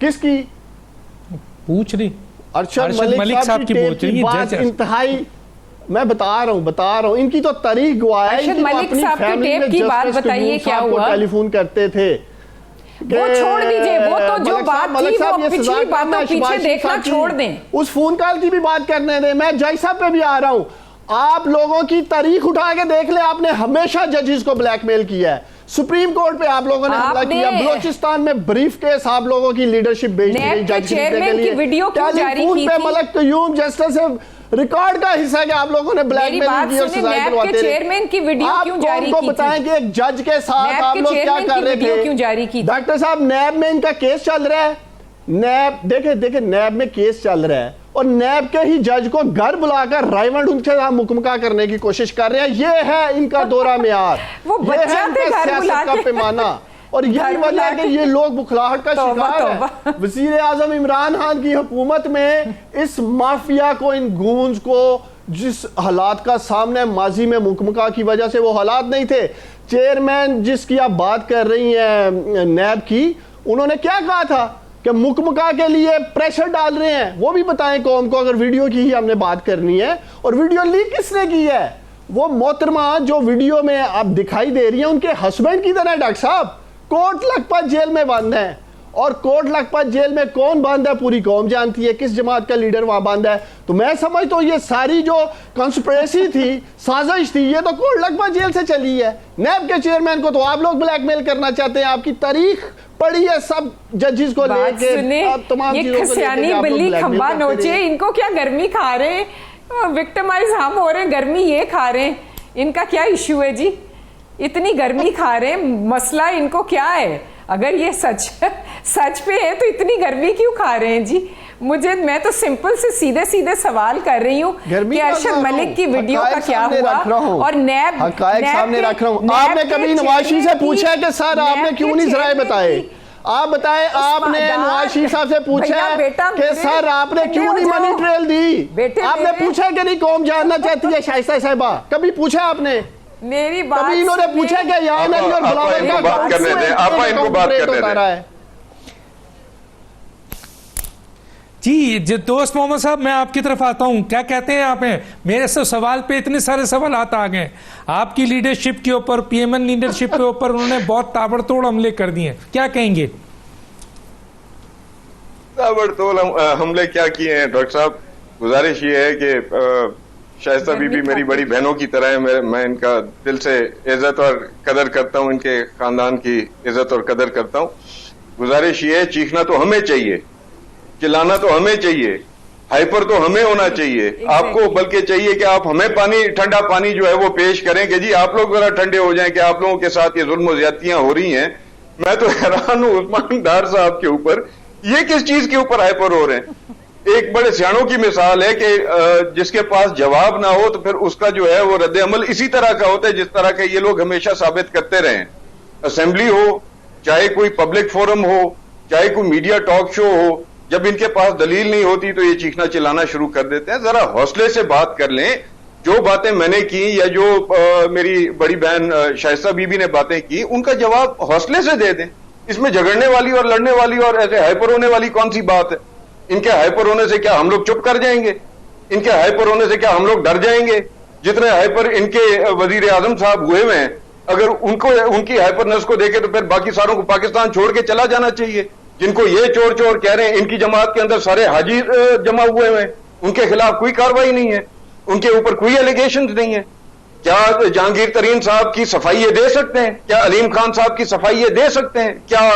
किसकी पूछ रही? अरशद मलिक साहब की टेप की बात इंतहाई, मैं बता रहा हूं इनकी तो तारीख गवाह है। अरशद मलिक साहब की टेप की बात बताइए, क्या हुआ? टेलीफोन करते थे, वो छोड़ दीजिए, वो तो जो बात थी वो पिछली बातों पीछे देखना छोड़ दें। उस फोन कॉल की भी बात करने दें। मैं जज साहब पे भी आ रहा हूं। आप लोगों की तारीख उठा के देख ले, आपने हमेशा जजेस को ब्लैकमेल किया है। सुप्रीम कोर्ट पे आप लोगों ने हमला किया। बलोचिस्तान में ब्रीफ केस आप लोगों की लीडरशिप भेज दी जज चेयरमैन की वीडियो क्यों जारी की थी? मलक कयूम जस्टिस रिकॉर्ड का हिस्सा कि आप लोगों ने ब्लैकमेल की और सजाएं दिलवाते रहे। चेयरमैन की वीडियो क्यों जारी की थी? आपको बताएं कि एक जज के साथ आप लोग क्या कर रहे थे? क्यों जारी की? डॉक्टर साहब, नैब में इनका केस चल रहा है। नैब देखे नैब में केस चल रहा है और नैब के ही जज को घर बुलाकर राइवंड उनके साथ मुकमका करने की कोशिश कर रहे हैं। ये है इनका दौरा मेयार, वो बच्चा थे घर बुला का पैमाना। और यही वजह है कि ये लोग बुखलाहट का शिकार है। वजीर आजम इमरान खान की हुकूमत में इस माफिया को, इन गूंज को, जिस हालात का सामने माजी में मुकमका की वजह से वो हालात नहीं थे। चेयरमैन जिसकी आप बात कर रही हैं नैब की, उन्होंने क्या कहा था कि मुकमका के लिए प्रेशर डाल रहे हैं। वो भी बताएं कौम को, अगर वीडियो की ही हमने बात करनी है। और वीडियो लीक किसने की है? वो मोहतरमा जो वीडियो में आप दिखाई दे रही है उनके हस्बैंड की तरह। डॉक्टर साहब, कोट लखपत जेल में बंद है। और कोट लखपत जेल में कौन बंद है पूरी कौम जानती है, किस जमात का लीडर वहां बंद है। तो मैं समझता हूं ये सारी जो कंस्पिरेसी थी, साजिश थी, ये तो कोट लखपत जेल से चली है। नैब के चेयरमैन को तो आप लोग ब्लैकमेल करना चाहते हैं। आपकी तारीख पड़ी है सब जजेस को लेके, तमाम ये खसियानी बिल्ली खंबा नोचे। इनको क्या गर्मी खा रहे हैं, विक्टिमाइज हम हो रहे हैं, गर्मी ये खा रहे हैं। इनका क्या इश्यू है जी? इतनी गर्मी खा रहे हैं, मसला इनको क्या है? अगर ये सच पे है तो इतनी गर्मी क्यों खा रहे हैं जी? मैं तो सिंपल से सीधे सीधे सवाल कर रही हूँ कि अरशद मलिक की वीडियो का क्या हुआ? और नैब सामने रख रहा हूँ। आपने कभी नवाज शरीफ से पूछा कि सर आपने क्यों नहीं जराए बताए? आप बताएं, आपने नवाज शरीफ साहब से पूछा कि सर आपने क्यों नहीं मनी ट्रेल दी? आपने पूछा कि नहीं कौम जानना चाहती है शाइस्ता साहिबा? कभी पूछा आपने? मेरी बात कभी इन्होंने पूछा क्या यहाँ नबी और बुलावर का बात करने दें, आप इनको बात करने दें। जी दोस्त मोहम्मद साहब, मैं आपकी तरफ आता हूं। क्या कहते हैं आप? मेरे से सवाल पे इतने सारे सवाल आ गए। आपकी लीडरशिप के ऊपर, पीएमएन लीडरशिप के ऊपर उन्होंने बहुत ताबड़तोड़ हमले कर दिए, क्या कहेंगे? ताबड़तोड़ हमले क्या किए हैं डॉक्टर साहब? गुजारिश ये है कि शाइस्ता बीबी मेरी बड़ी बहनों की तरह है। मैं इनका दिल से इज्जत और कदर करता हूं, इनके खानदान की इज्जत और कदर करता हूं। गुजारिश ये है, चीखना तो हमें चाहिए, चिल्लाना तो हमें चाहिए, हाइपर तो हमें होना चाहिए। आपको बल्कि चाहिए कि आप हमें पानी, ठंडा पानी जो है वो पेश करें कि जी आप लोग जरा ठंडे हो जाएं कि आप लोगों के साथ ये जुल्म ज्यादतियां हो रही हैं। मैं तो हैरान हूं उस्मान डार साहब के ऊपर, ये किस चीज के ऊपर हाइपर हो रहे हैं? एक बड़े सियाणों की मिसाल है कि जिसके पास जवाब ना हो तो फिर उसका जो है वो रद्द अमल इसी तरह का होता है जिस तरह के ये लोग हमेशा साबित करते रहे। असेंबली हो, चाहे कोई पब्लिक फोरम हो, चाहे कोई मीडिया टॉक शो हो, जब इनके पास दलील नहीं होती तो ये चीखना चिल्लाना शुरू कर देते हैं। जरा हौसले से बात कर लें। जो बातें मैंने की या जो मेरी बड़ी बहन शाइस्ता बीबी ने बातें की, उनका जवाब हौसले से दे दें। इसमें झगड़ने वाली और लड़ने वाली और ऐसे हाइपर होने वाली कौन सी बात है? इनके हाइपर होने से क्या हम लोग चुप कर जाएंगे? इनके हाइपर होने से क्या हम लोग डर जाएंगे? जितने हाइपर इनके वजीर आजम साहब हुए हैं, अगर उनको उनकी हाइपरनेस को देखे तो फिर बाकी सारों को पाकिस्तान छोड़ के चला जाना चाहिए। जिनको ये चोर चोर कह रहे हैं, इनकी जमात के अंदर सारे हाजी जमा हुए हैं, उनके खिलाफ कोई कार्रवाई नहीं है, उनके ऊपर कोई एलिगेशन नहीं है। क्या जहांगीर तरीन साहब की सफाई ये दे सकते हैं? क्या अलीम खान साहब की सफाई ये दे सकते हैं? क्या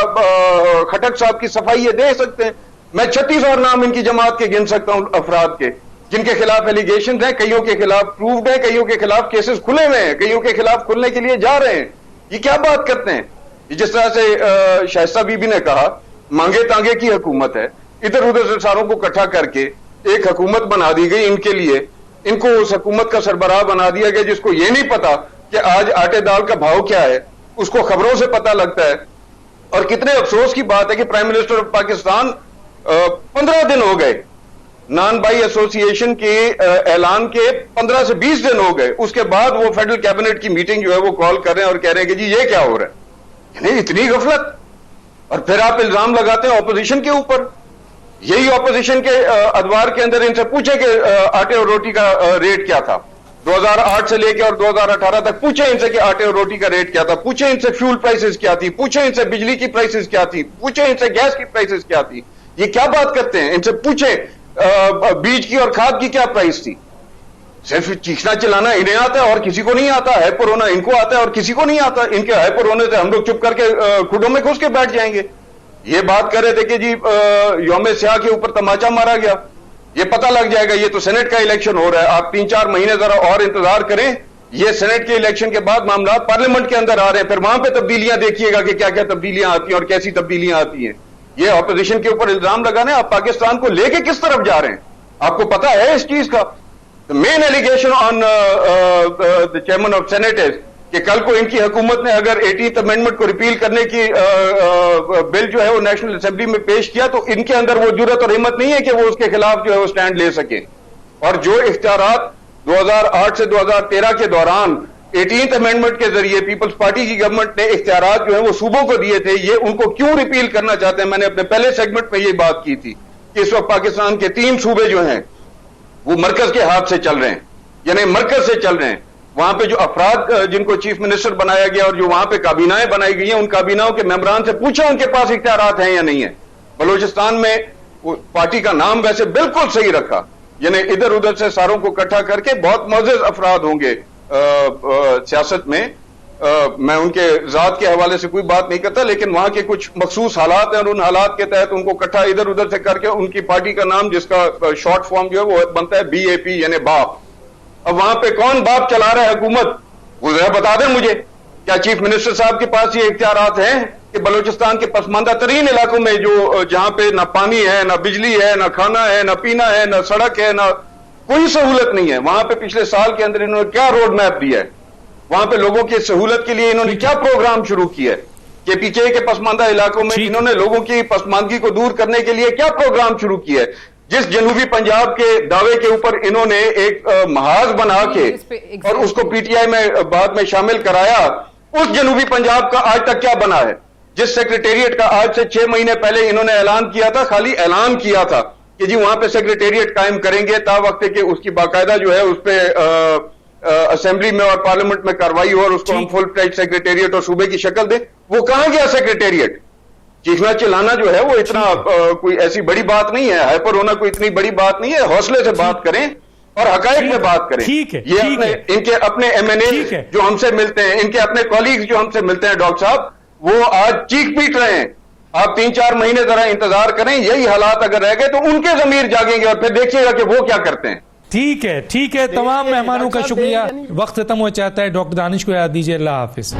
खटक साहब की सफाई ये दे सकते हैं? मैं 36 और नाम इनकी जमात के गिन सकता हूं अफराद के, जिनके खिलाफ एलिगेशन हैं, कईयों के खिलाफ प्रूव्ड है, कईयों के खिलाफ केसेस खुले हुए हैं, कईयों के खिलाफ खुलने के लिए जा रहे हैं। ये क्या बात करते हैं? जिस तरह से शाइस्ता बीबी ने कहा, मांगे तांगे की हुकूमत है, इधर उधर से सारों को इकट्ठा करके एक हुकूमत बना दी गई इनके लिए, इनको उस हुकूमत का सरबराह बना दिया गया जिसको ये नहीं पता कि आज आटे दाल का भाव क्या है, उसको खबरों से पता लगता है। और कितने अफसोस की बात है कि प्राइम मिनिस्टर ऑफ पाकिस्तान 15 दिन हो गए, नॉन बाई एसोसिएशन के ऐलान के 15 से 20 दिन हो गए, उसके बाद वो फेडरल कैबिनेट की मीटिंग जो है वो कॉल कर रहे हैं और कह रहे हैं कि जी ये क्या हो रहा है, यानी इतनी गफलत। और फिर आप इल्जाम लगाते हैं ऑपोजिशन के ऊपर। यही ऑपोजिशन के अदवार के अंदर इनसे पूछे कि आटे और रोटी का रेट क्या था 2008 से लेकर और 2018 तक, पूछे इनसे कि आटे और रोटी का रेट क्या था, पूछे इनसे फ्यूल प्राइसेस क्या थी, पूछे इनसे बिजली की प्राइसेस क्या थी, पूछे इनसे गैस की प्राइसेस क्या थी। ये क्या बात करते हैं? इनसे पूछे बीज की और खाद की क्या प्राइस थी। सिर्फ चीखना चिल्लाना इन्हें आता है और किसी को नहीं आता, हाइपर होना इनको आता है और किसी को नहीं आता। इनके हाइपर होने से हम लोग चुप करके खुडों में घुस के बैठ जाएंगे। ये बात कर रहे थे कि जी यौम स्याह के ऊपर तमाचा मारा गया, ये पता लग जाएगा, ये तो सेनेट का इलेक्शन हो रहा है, आप 3-4 महीने जरा और इंतजार करें, ये सेनेट के इलेक्शन के बाद मामला पार्लियामेंट के अंदर आ रहे हैं, फिर वहां पे तब्दीलियां देखिएगा कि क्या क्या तब्दीलियां आती हैं और कैसी तब्दीलियां आती हैं। ये ऑपोजिशन के ऊपर इल्जाम लगाने, आप पाकिस्तान को लेके किस तरफ जा रहे हैं? आपको पता है इस चीज का? Main allegation on the chairman of senate is कि कल को इनकी हुकूमत ने अगर 18th अमेंडमेंट को रिपील करने की बिल जो है वो नेशनल असेंबली में पेश किया तो इनके अंदर वो जुर्रत और हिम्मत नहीं है कि वो उसके खिलाफ जो है वो स्टैंड ले सके। और जो इख्तियारात 2008 से 2013 के दौरान 18th अमेंडमेंट के जरिए पीपल्स पार्टी की गवर्नमेंट ने इख्तियारात जो है वो सूबों को दिए थे, ये उनको क्यों रिपील करना चाहते हैं? मैंने अपने पहले सेगमेंट में ये बात की थी कि इस वक्त पाकिस्तान के 3 सूबे जो हैं वो मरकज के हाथ से चल रहे हैं, यानी मरकज से चल रहे हैं। वहां पे जो अफराद जिनको चीफ मिनिस्टर बनाया गया और जो वहां पे काबीनाएं बनाई गई हैं, उन काबीनाओं के मेंबरान से पूछा उनके पास इख्तियारात हैं या नहीं है। बलूचिस्तान में पार्टी का नाम वैसे बिल्कुल सही रखा, यानी इधर उधर से सारों को इकट्ठा करके बहुत मोअज़्ज़ज़ अफराद होंगे सियासत में। मैं उनके जात के हवाले से कोई बात नहीं करता, लेकिन वहां के कुछ मखसूस हालात हैं और उन हालात के तहत उनको इकट्ठा इधर उधर से करके उनकी पार्टी का नाम, जिसका शॉर्ट फॉर्म जो है वो बनता है BAP, यानी बाप। अब वहां पे कौन बाप चला रहा है हुकूमत, वो जरा बता दें मुझे। क्या चीफ मिनिस्टर साहब के पास ये इख्तियारात हैं कि बलूचिस्तान के पसमानदा तरीन इलाकों में जो जहां पे ना पानी है, ना बिजली है, ना खाना है, ना पीना है, ना सड़क है, ना कोई सहूलत नहीं है, वहां पे पिछले साल के अंदर इन्होंने क्या रोड मैप दिया है? वहां पे लोगों की सहूलत के लिए इन्होंने क्या प्रोग्राम शुरू किया है? KPK के पसमानदा इलाकों में इन्होंने लोगों की पसमानदगी को दूर करने के लिए क्या प्रोग्राम शुरू किया है? जिस जनूबी पंजाब के दावे के ऊपर इन्होंने एक महाज बना के और उसको PTI में बाद में शामिल कराया, उस जनूबी पंजाब का आज तक क्या बना है? जिस सेक्रेटेरिएट का आज से 6 महीने पहले इन्होंने ऐलान किया था, खाली ऐलान किया था कि जी वहां पे सेक्रेटेरिएट कायम करेंगे, ता वक्त के उसकी बाकायदा जो है उस पर असेंबली में और पार्लियामेंट में कार्रवाई हो और उसको हम फुल फ्लेज सेक्रेटेरिएट और सूबे की शक्ल दें। वो कहां गया सेक्रेटेरिएट? चीखना चिल्लाना जो है वो इतना कोई ऐसी बड़ी बात नहीं है, हाइपर होना कोई इतनी बड़ी बात नहीं है। हौसले से बात करें और हकायक में बात करें। ये इनके अपने MNA जो हमसे मिलते हैं, इनके अपने कॉलीग्स जो हमसे मिलते हैं डॉक्टर साहब, वो आज चीख पीट रहे हैं। आप 3-4 महीने जरा इंतजार करें, यही हालात अगर रह गए तो उनके जमीर जागेंगे और फिर देखिएगा कि वो क्या करते हैं। ठीक है, ठीक है। तमाम मेहमानों का शुक्रिया। वक्त खत्म हो जाता है। डॉक्टर दानिश को याद दीजिए। अल्लाह हाफिज।